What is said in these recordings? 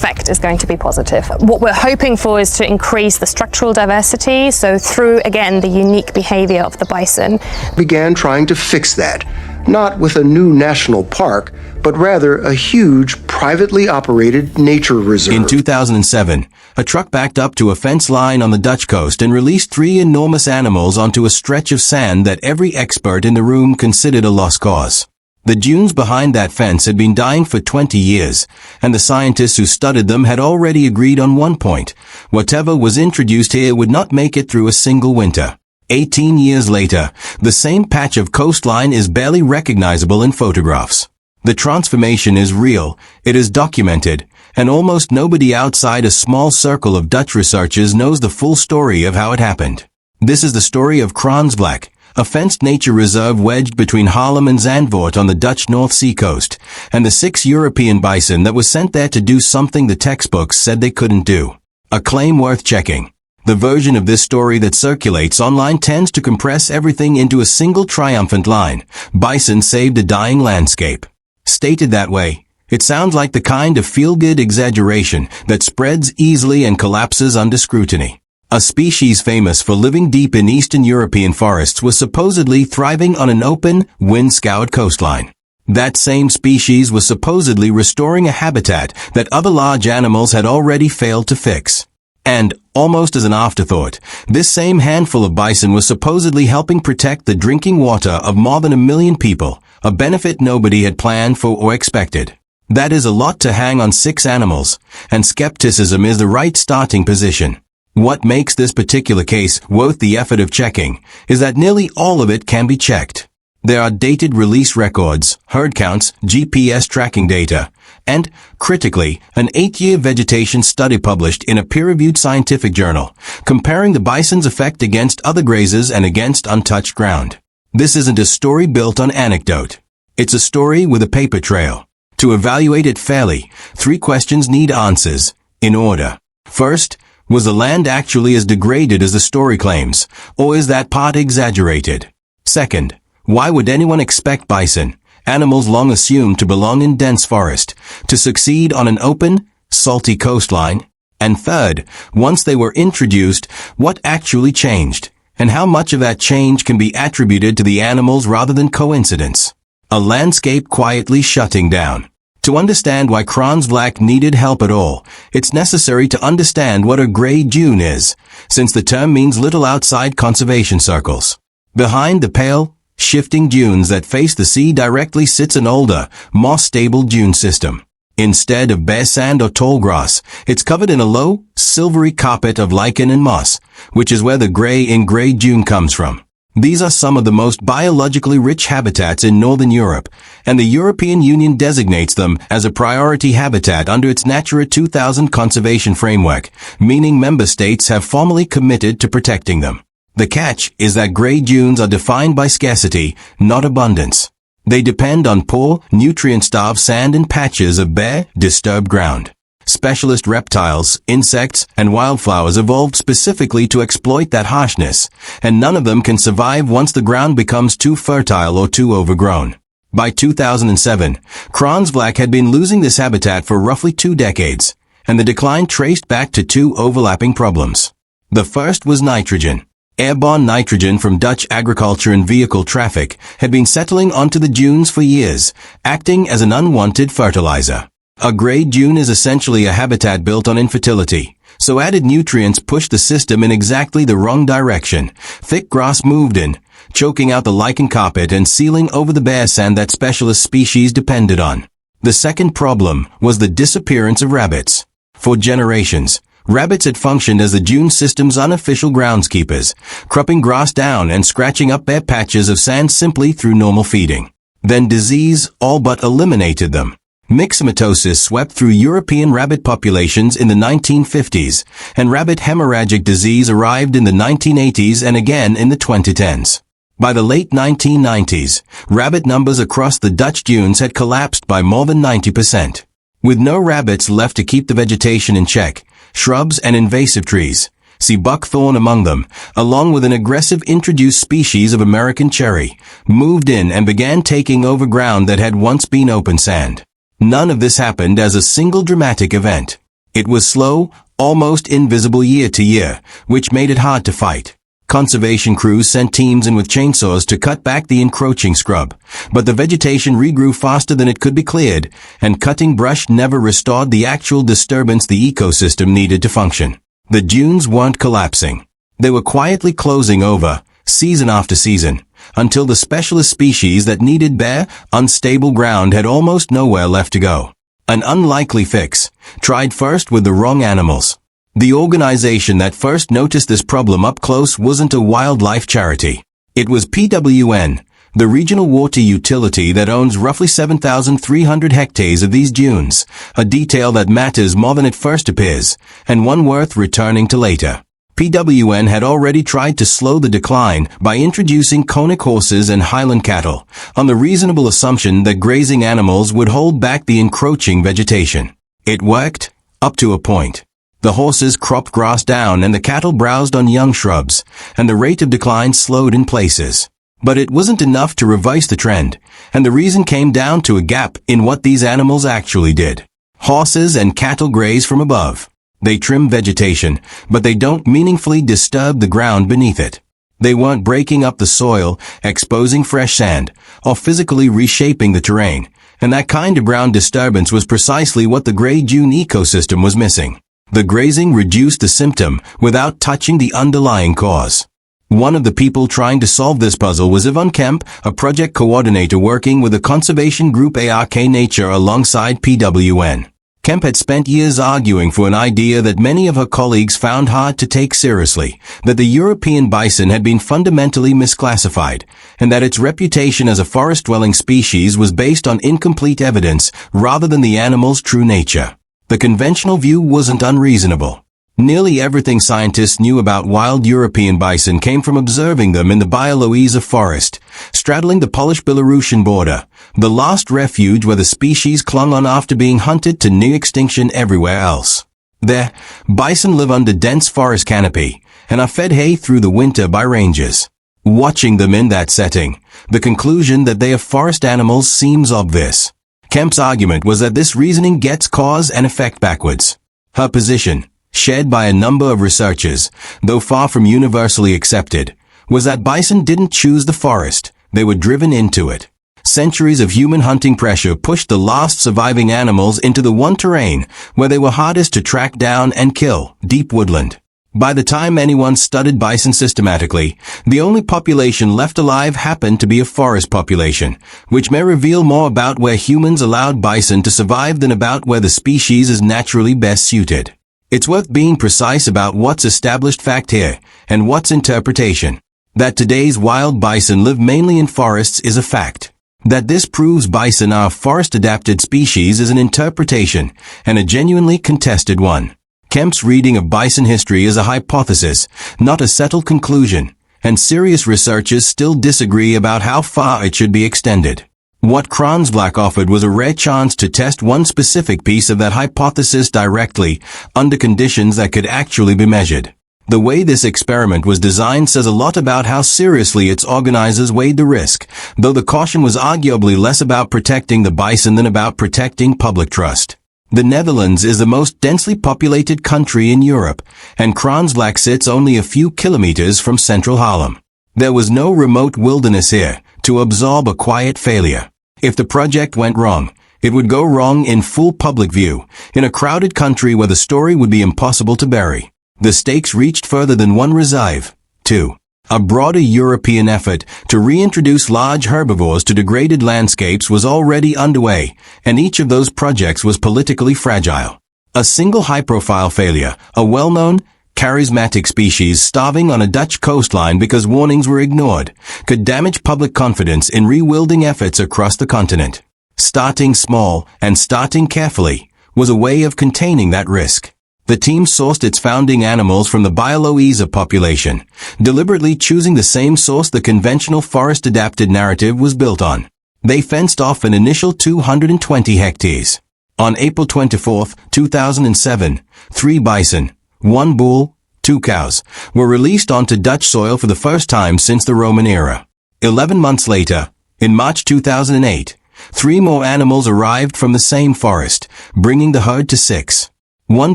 effect is going to be positive. What we're hoping for is to increase the structural diversity, so through, again, the unique behavior of the bison. Began trying to fix that, not with a new national park, but rather a huge, privately operated nature reserve. In 2007, a truck backed up to a fence line on the Dutch coast and released 3 enormous animals onto a stretch of sand that every expert in the room considered a lost cause. The dunes behind that fence had been dying for 20 years, and the scientists who studied them had already agreed on one point: whatever was introduced here would not make it through a single winter. 18 years later, the same patch of coastline is barely recognizable in photographs. The transformation is real, it is documented, and almost nobody outside a small circle of Dutch researchers knows the full story of how it happened. This is the story of Kransvlak, a fenced nature reserve wedged between Haarlem and Zandvoort on the Dutch North Sea coast, and the 6 European bison that was sent there to do something the textbooks said they couldn't do. A claim worth checking. The version of this story that circulates online tends to compress everything into a single triumphant line: bison saved a dying landscape. Stated that way, it sounds like the kind of feel-good exaggeration that spreads easily and collapses under scrutiny. A species famous for living deep in Eastern European forests was supposedly thriving on an open, wind-scoured coastline. That same species was supposedly restoring a habitat that other large animals had already failed to fix. And, almost as an afterthought, this same handful of bison was supposedly helping protect the drinking water of more than 1 million people, a benefit nobody had planned for or expected. That is a lot to hang on 6 animals, and skepticism is the right starting position. What makes this particular case worth the effort of checking is that nearly all of it can be checked. There are dated release records, herd counts, GPS tracking data, and, critically, an 8-year vegetation study published in a peer-reviewed scientific journal, comparing the bison's effect against other grazers and against untouched ground. This isn't a story built on anecdote. It's a story with a paper trail. To evaluate it fairly, 3 questions need answers, in order. First, was the land actually as degraded as the story claims, or is that part exaggerated? Second, why would anyone expect bison, animals long assumed to belong in dense forest, to succeed on an open, salty coastline? And third, once they were introduced, what actually changed, and how much of that change can be attributed to the animals rather than coincidence? A landscape quietly shutting down. To understand why Kransvlak needed help at all, it's necessary to understand what a gray dune is, since the term means little outside conservation circles. Behind the pale, shifting dunes that face the sea directly sits an older, more stable dune system. Instead of bare sand or tall grass, it's covered in a low, silvery carpet of lichen and moss, which is where the gray in gray dune comes from. These are some of the most biologically rich habitats in Northern Europe, and the European Union designates them as a priority habitat under its Natura 2000 conservation framework, meaning member states have formally committed to protecting them. The catch is that gray dunes are defined by scarcity, not abundance. They depend on poor, nutrient-starved sand and patches of bare, disturbed ground. Specialist reptiles, insects, and wildflowers evolved specifically to exploit that harshness, and none of them can survive once the ground becomes too fertile or too overgrown. By 2007, Kransvlak had been losing this habitat for roughly 2 decades, and the decline traced back to 2 overlapping problems. The first was nitrogen. Airborne nitrogen from Dutch agriculture and vehicle traffic had been settling onto the dunes for years, acting as an unwanted fertilizer. A gray dune is essentially a habitat built on infertility, so added nutrients pushed the system in exactly the wrong direction. Thick grass moved in, choking out the lichen carpet and sealing over the bare sand that specialist species depended on. The second problem was the disappearance of rabbits. For generations, rabbits had functioned as the dune system's unofficial groundskeepers, cropping grass down and scratching up bare patches of sand simply through normal feeding. Then disease all but eliminated them. Myxomatosis swept through European rabbit populations in the 1950s, and rabbit hemorrhagic disease arrived in the 1980s and again in the 2010s. By the late 1990s, rabbit numbers across the Dutch dunes had collapsed by more than 90%. With no rabbits left to keep the vegetation in check, shrubs and invasive trees, see buckthorn among them, along with an aggressive introduced species of American cherry, moved in and began taking over ground that had once been open sand. None of this happened as a single dramatic event. It was slow, almost invisible year to year, which made it hard to fight. Conservation crews sent teams in with chainsaws to cut back the encroaching scrub, but the vegetation regrew faster than it could be cleared, and cutting brush never restored the actual disturbance the ecosystem needed to function. The dunes weren't collapsing. They were quietly closing over, season after season, until the specialist species that needed bare, unstable ground had almost nowhere left to go. An unlikely fix, tried first with the wrong animals. The organization that first noticed this problem up close wasn't a wildlife charity. It was PWN, the regional water utility that owns roughly 7,300 hectares of these dunes, a detail that matters more than it first appears, and one worth returning to later. PWN had already tried to slow the decline by introducing conic horses and highland cattle, on the reasonable assumption that grazing animals would hold back the encroaching vegetation. It worked, up to a point. The horses cropped grass down and the cattle browsed on young shrubs, and the rate of decline slowed in places. But it wasn't enough to reverse the trend, and the reason came down to a gap in what these animals actually did. Horses and cattle graze from above. They trim vegetation, but they don't meaningfully disturb the ground beneath it. They weren't breaking up the soil, exposing fresh sand, or physically reshaping the terrain, and that kind of ground disturbance was precisely what the gray dune ecosystem was missing. The grazing reduced the symptom without touching the underlying cause. One of the people trying to solve this puzzle was Yvonne Kemp, a project coordinator working with the conservation group ARK Nature alongside PWN. Kemp had spent years arguing for an idea that many of her colleagues found hard to take seriously, that the European bison had been fundamentally misclassified, and that its reputation as a forest-dwelling species was based on incomplete evidence rather than the animal's true nature. The conventional view wasn't unreasonable. Nearly everything scientists knew about wild European bison came from observing them in the Bialowieza forest, straddling the Polish-Belarusian border, the last refuge where the species clung on after being hunted to near extinction everywhere else. There, bison live under dense forest canopy, and are fed hay through the winter by rangers. Watching them in that setting, the conclusion that they are forest animals seems obvious. Kemp's argument was that this reasoning gets cause and effect backwards. Her position, shared by a number of researchers, though far from universally accepted, was that bison didn't choose the forest, they were driven into it. Centuries of human hunting pressure pushed the last surviving animals into the one terrain where they were hardest to track down and kill, deep woodland. By the time anyone studied bison systematically, the only population left alive happened to be a forest population, which may reveal more about where humans allowed bison to survive than about where the species is naturally best suited. It's worth being precise about what's established fact here, and what's interpretation. That today's wild bison live mainly in forests is a fact. That this proves bison are a forest-adapted species is an interpretation, and a genuinely contested one. Kemp's reading of bison history is a hypothesis, not a settled conclusion, and serious researchers still disagree about how far it should be extended. What Kranzblack offered was a rare chance to test one specific piece of that hypothesis directly, under conditions that could actually be measured. The way this experiment was designed says a lot about how seriously its organizers weighed the risk, though the caution was arguably less about protecting the bison than about protecting public trust. The Netherlands is the most densely populated country in Europe, and Kranzblack sits only a few kilometers from central Haarlem. There was no remote wilderness here to absorb a quiet failure. If the project went wrong, it would go wrong in full public view, in a crowded country where the story would be impossible to bury. The stakes reached further than one reserve. 2. A broader European effort to reintroduce large herbivores to degraded landscapes was already underway, and each of those projects was politically fragile. A single high-profile failure, a well-known, charismatic species starving on a Dutch coastline because warnings were ignored, could damage public confidence in rewilding efforts across the continent. Starting small and starting carefully was a way of containing that risk. The team sourced its founding animals from the Bialowieza population, deliberately choosing the same source the conventional forest-adapted narrative was built on. They fenced off an initial 220 hectares. On April 24, 2007, 3 bison, 1 bull, 2 cows, were released onto Dutch soil for the first time since the Roman era. 11 months later, in March 2008, 3 more animals arrived from the same forest, bringing the herd to 6. One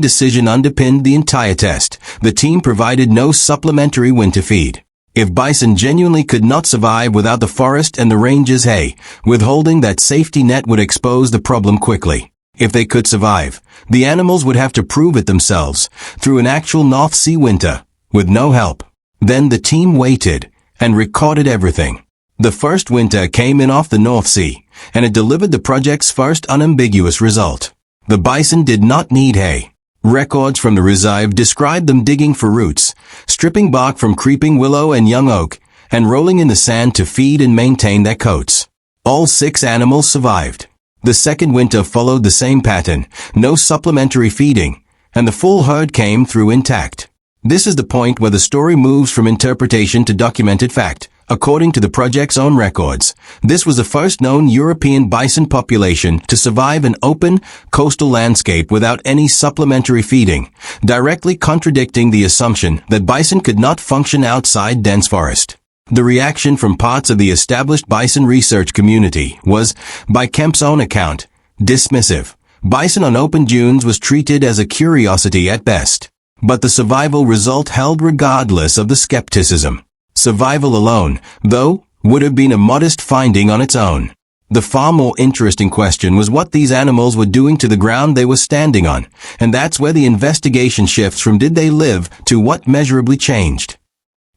decision underpinned the entire test. The team provided no supplementary winter feed. If bison genuinely could not survive without the forest and the range's hay, withholding that safety net would expose the problem quickly. If they could survive, the animals would have to prove it themselves, through an actual North Sea winter, with no help. Then the team waited, and recorded everything. The first winter came in off the North Sea, and it delivered the project's first unambiguous result. The bison did not need hay. Records from the reserve describe them digging for roots, stripping bark from creeping willow and young oak, and rolling in the sand to feed and maintain their coats. All 6 animals survived. The second winter followed the same pattern, no supplementary feeding, and the full herd came through intact. This is the point where the story moves from interpretation to documented fact. According to the project's own records, this was the first known European bison population to survive an open, coastal landscape without any supplementary feeding, directly contradicting the assumption that bison could not function outside dense forest. The reaction from parts of the established bison research community was, by Kemp's own account, dismissive. Bison on open dunes was treated as a curiosity at best. But the survival result held regardless of the skepticism. Survival alone, though, would have been a modest finding on its own. The far more interesting question was what these animals were doing to the ground they were standing on, and that's where the investigation shifts from did they live to what measurably changed.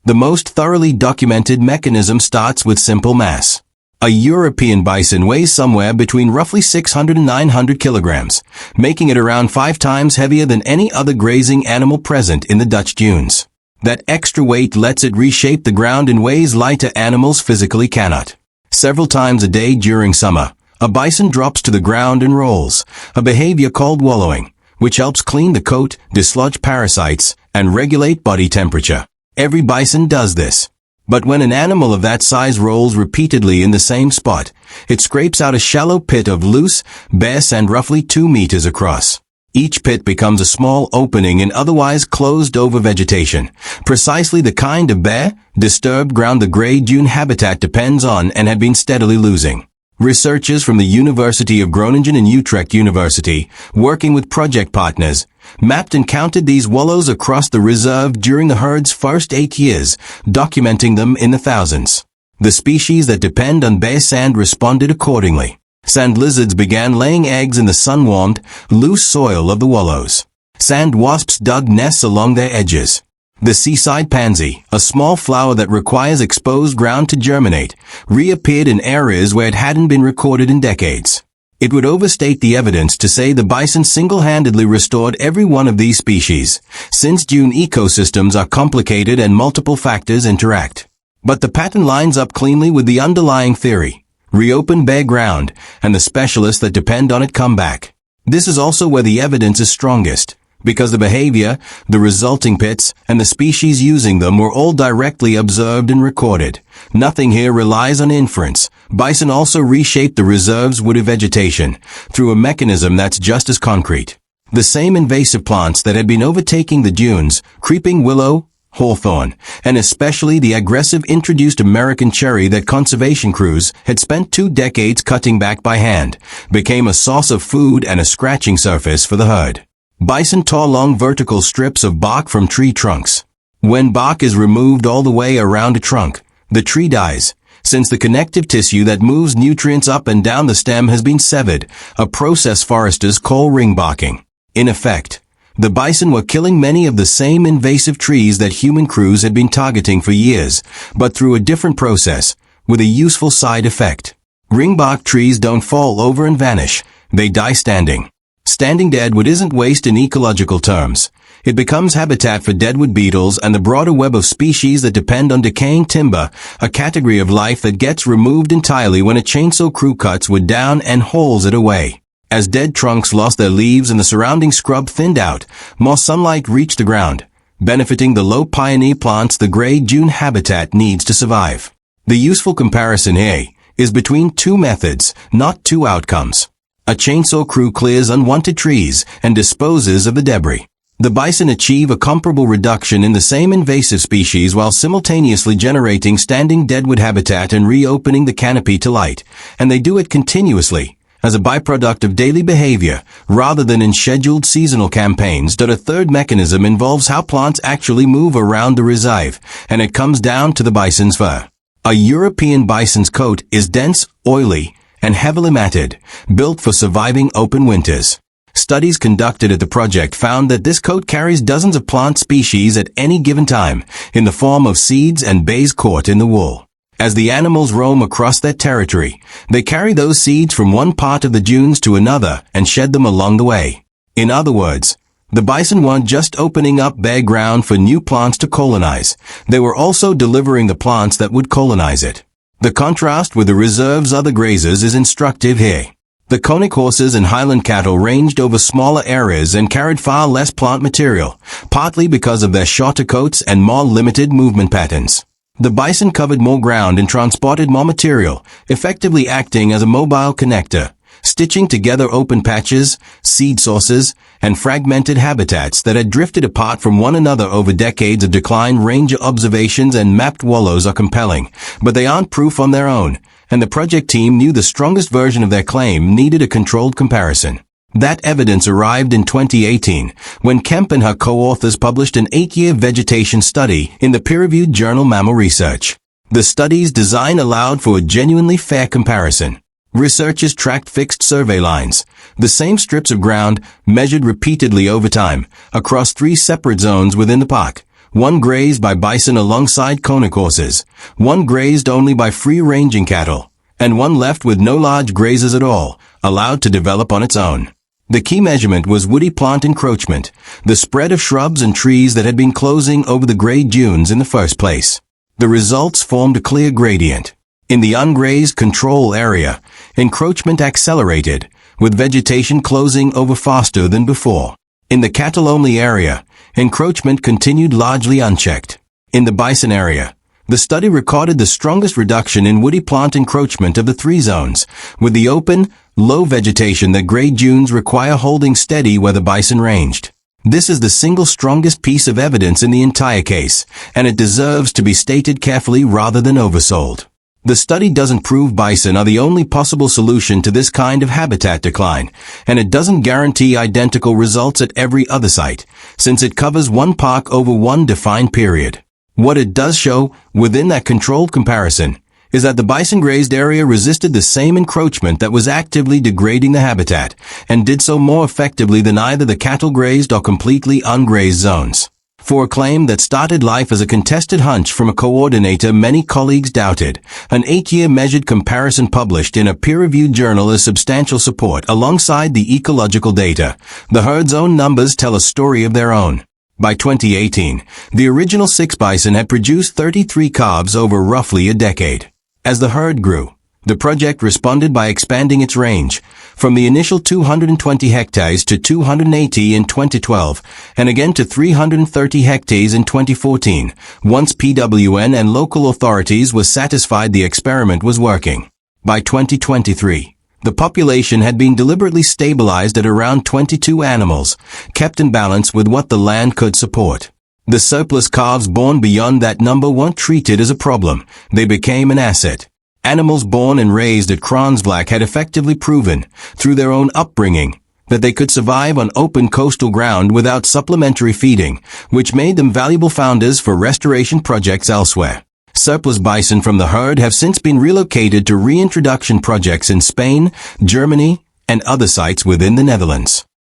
The most thoroughly documented mechanism starts with simple mass. A European bison weighs somewhere between roughly 600 and 900 kilograms, making it around 5 times heavier than any other grazing animal present in the Dutch dunes. That extra weight lets it reshape the ground in ways lighter animals physically cannot. Several times a day during summer, a bison drops to the ground and rolls, a behavior called wallowing, which helps clean the coat, dislodge parasites, and regulate body temperature. Every bison does this. But when an animal of that size rolls repeatedly in the same spot, it scrapes out a shallow pit of loose, bare sand roughly 2 meters across. Each pit becomes a small opening in otherwise closed-over vegetation, precisely the kind of bare, disturbed ground the gray dune habitat depends on and had been steadily losing. Researchers from the University of Groningen and Utrecht University, working with project partners, mapped and counted these wallows across the reserve during the herd's first 8 years, documenting them in the thousands. The species that depend on bare sand responded accordingly. Sand lizards began laying eggs in the sun-warmed, loose soil of the wallows. Sand wasps dug nests along their edges. The seaside pansy, a small flower that requires exposed ground to germinate, reappeared in areas where it hadn't been recorded in decades. It would overstate the evidence to say the bison single-handedly restored every one of these species, since dune ecosystems are complicated and multiple factors interact. But the pattern lines up cleanly with the underlying theory. Reopen bare ground, and the specialists that depend on it come back. This is also where the evidence is strongest, because the behavior, the resulting pits, and the species using them were all directly observed and recorded. Nothing here relies on inference. Bison also reshaped the reserve's woody vegetation through a mechanism that's just as concrete. The same invasive plants that had been overtaking the dunes, creeping willow, hawthorn, and especially the aggressive introduced American cherry that conservation crews had spent 2 decades cutting back by hand, became a source of food and a scratching surface for the herd. Bison tore long vertical strips of bark from tree trunks. When bark is removed all the way around a trunk, the tree dies, since the connective tissue that moves nutrients up and down the stem has been severed, a process foresters call ring barking. In effect, the bison were killing many of the same invasive trees that human crews had been targeting for years, but through a different process, with a useful side effect. Ringbark trees don't fall over and vanish, they die standing. Standing deadwood isn't waste in ecological terms. It becomes habitat for deadwood beetles and the broader web of species that depend on decaying timber, a category of life that gets removed entirely when a chainsaw crew cuts wood down and hauls it away. As dead trunks lost their leaves and the surrounding scrub thinned out, more sunlight reached the ground, benefiting the low pioneer plants the gray dune habitat needs to survive. The useful comparison here is between 2 methods, not 2 outcomes. A chainsaw crew clears unwanted trees and disposes of the debris. The bison achieve a comparable reduction in the same invasive species while simultaneously generating standing deadwood habitat and reopening the canopy to light, and they do it continuously, as a byproduct of daily behavior, rather than in scheduled seasonal campaigns. A third mechanism involves how plants actually move around the reserve, and it comes down to the bison's fur. A European bison's coat is dense, oily, and heavily matted, built for surviving open winters. Studies conducted at the project found that this coat carries dozens of plant species at any given time, in the form of seeds and bays caught in the wool. As the animals roam across their territory, they carry those seeds from one part of the dunes to another and shed them along the way. In other words, the bison weren't just opening up bare ground for new plants to colonize, they were also delivering the plants that would colonize it. The contrast with the reserve's other grazers is instructive here. The conic horses and highland cattle ranged over smaller areas and carried far less plant material, partly because of their shorter coats and more limited movement patterns. The bison covered more ground and transported more material, effectively acting as a mobile connector, stitching together open patches, seed sources, and fragmented habitats that had drifted apart from one another over decades of decline. Ranger observations and mapped wallows are compelling, but they aren't proof on their own, and the project team knew the strongest version of their claim needed a controlled comparison. That evidence arrived in 2018, when Kemp and her co-authors published an 8-year vegetation study in the peer-reviewed journal Mammal Research. The study's design allowed for a genuinely fair comparison. Researchers tracked fixed survey lines, the same strips of ground measured repeatedly over time, across 3 separate zones within the park. One grazed by bison alongside conic horses, one grazed only by free-ranging cattle, and one left with no large grazers at all, allowed to develop on its own. The key measurement was woody plant encroachment, the spread of shrubs and trees that had been closing over the gray dunes in the first place. The results formed a clear gradient. In the ungrazed control area, encroachment accelerated, with vegetation closing over faster than before. In the cattle-only area, encroachment continued largely unchecked. In the bison area, the study recorded the strongest reduction in woody plant encroachment of the 3 zones, with the open, low vegetation that gray dunes require holding steady where the bison ranged. This is the single strongest piece of evidence in the entire case, and it deserves to be stated carefully rather than oversold. The study doesn't prove bison are the only possible solution to this kind of habitat decline, and it doesn't guarantee identical results at every other site, since it covers one park over one defined period. What it does show, within that controlled comparison, is that the bison grazed area resisted the same encroachment that was actively degrading the habitat, and did so more effectively than either the cattle grazed or completely ungrazed zones. For a claim that started life as a contested hunch from a coordinator many colleagues doubted, an 8-year measured comparison published in a peer-reviewed journal is substantial support alongside the ecological data. The herd's own numbers tell a story of their own. By 2018, the original 6 bison had produced 33 calves over roughly a decade. As the herd grew, the project responded by expanding its range, from the initial 220 hectares to 280 in 2012, and again to 330 hectares in 2014, once PWN and local authorities were satisfied the experiment was working. By 2023, the population had been deliberately stabilized at around 22 animals, kept in balance with what the land could support. The surplus calves born beyond that number weren't treated as a problem, they became an asset. Animals born and raised at Kransvlak had effectively proven, through their own upbringing, that they could survive on open coastal ground without supplementary feeding, which made them valuable founders for restoration projects elsewhere. Surplus bison from the herd have since been relocated to reintroduction projects in Spain, Germany, and other sites within the Netherlands.